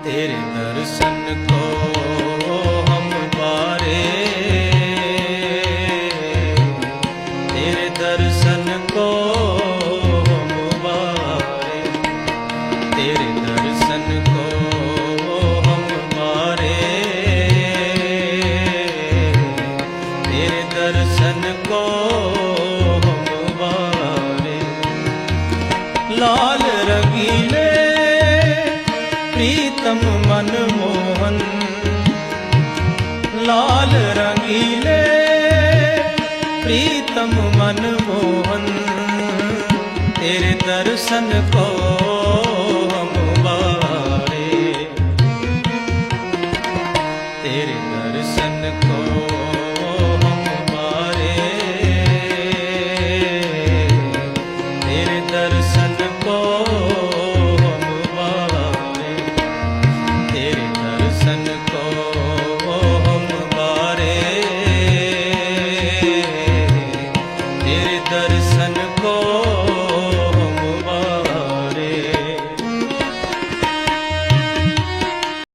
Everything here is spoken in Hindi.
तेरे दर्शन को हम पारे, तेरे दर्शन को हम पारे, तेरे दर्शन को हम पारे, तेरे दर्शन को हम पारे। लाल रंगीले प्रीतम मनमोहन, लाल रंगीले प्रीतम मनमोहन, तेरे दर्शन को